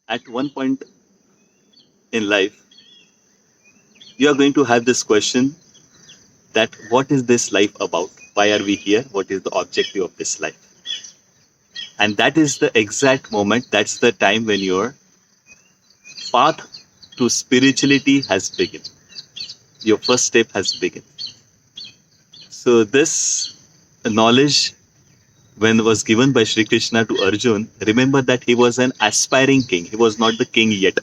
At one point in life, you are going to have this question that what is this life about? Why are we here? What is the objective of this life? And that is the exact moment, that's the time when your path to spirituality has begun. Your first step has begun. So this knowledge, when was given by Sri Krishna to Arjun, remember that he was an aspiring king. He was not the king yet.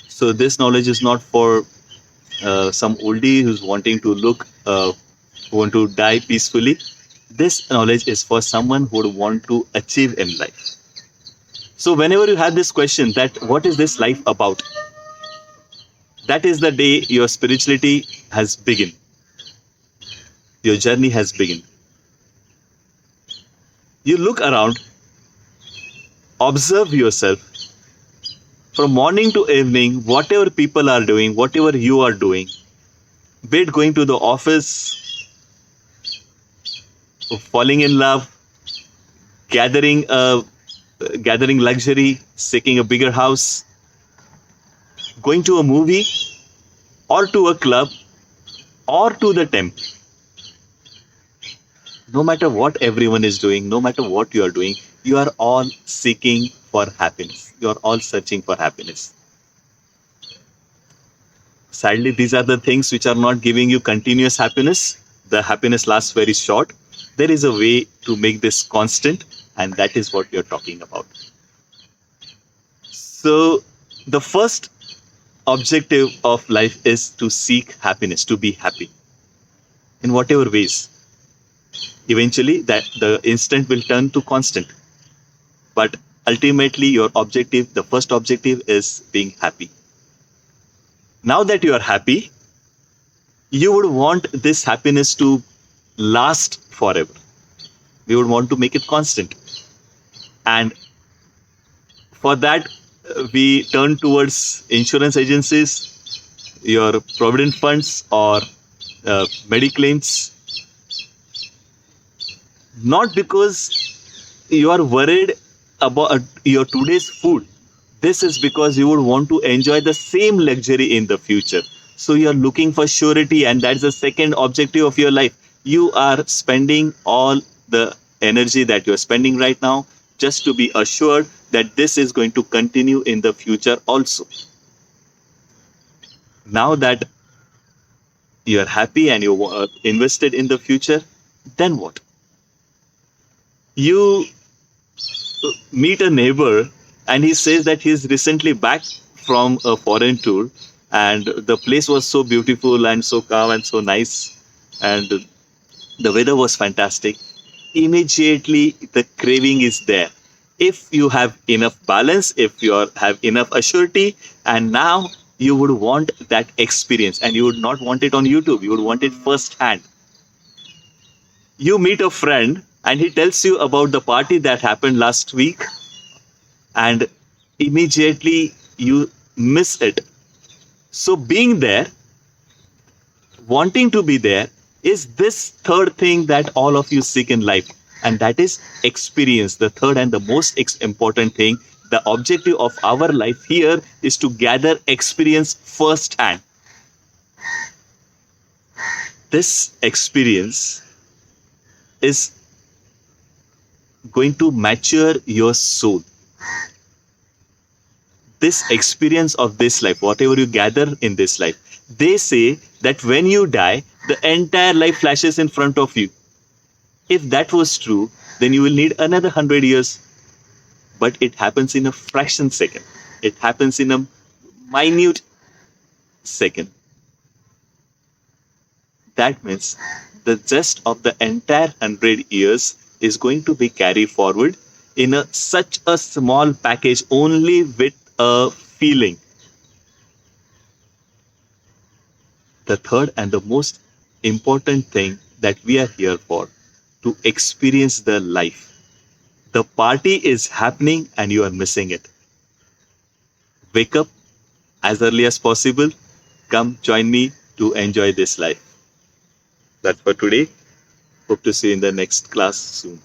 So this knowledge is not for some oldie who's wanting to who want to die peacefully. This knowledge is for someone who would want to achieve in life. So whenever you have this question that what is this life about, that is the day your spirituality has begun. Your journey has begun. You look around, observe yourself from morning to evening, whatever people are doing, whatever you are doing, be it going to the office, falling in love, gathering gathering luxury, seeking a bigger house, going to a movie, or to a club, or to the temple. No matter what everyone is doing, no matter what you are doing, you are all seeking for happiness. You are all searching for happiness. Sadly, these are the things which are not giving you continuous happiness. The happiness lasts very short. There is a way to make this constant, and that is what we are talking about. So, the first objective of life is to seek happiness, to be happy in whatever ways. Eventually, that the instant will turn to constant. But ultimately, your objective, the first objective is being happy. Now that you are happy, you would want this happiness to last forever. You would want to make it constant. And for that, we turn towards insurance agencies, your provident funds, or mediclaims. Not because you are worried about your today's food. This is because you would want to enjoy the same luxury in the future. So you are looking for surety, and that's the second objective of your life. You are spending all the energy that you are spending right now just to be assured that this is going to continue in the future also. Now that you are happy and you are invested in the future, then what? You meet a neighbor and he says that he's recently back from a foreign tour and the place was so beautiful and so calm and so nice and the weather was fantastic. Immediately the craving is there. If you have enough balance, if have enough assurity, and now you would want that experience and you would not want it on YouTube, you would want it firsthand. You meet a friend and he tells you about the party that happened last week and immediately you miss it. So being there, wanting to be there, is this third thing that all of you seek in life, and that is experience. The third and the most important thing, the objective of our life here is to gather experience firsthand. This experience is going to mature your soul. This experience of this life, whatever you gather in this life, they say that when you die, the entire life flashes in front of you. If that was true, then you will need another 100 years. But it happens in a fraction second. It happens in a minute second. That means the gist of the entire 100 years is going to be carried forward in such a small package only with a feeling. The third and the most important thing that we are here for, to experience the life. The party is happening and you are missing it. Wake up as early as possible. Come join me to enjoy this life. That's for today. Hope to see you in the next class soon.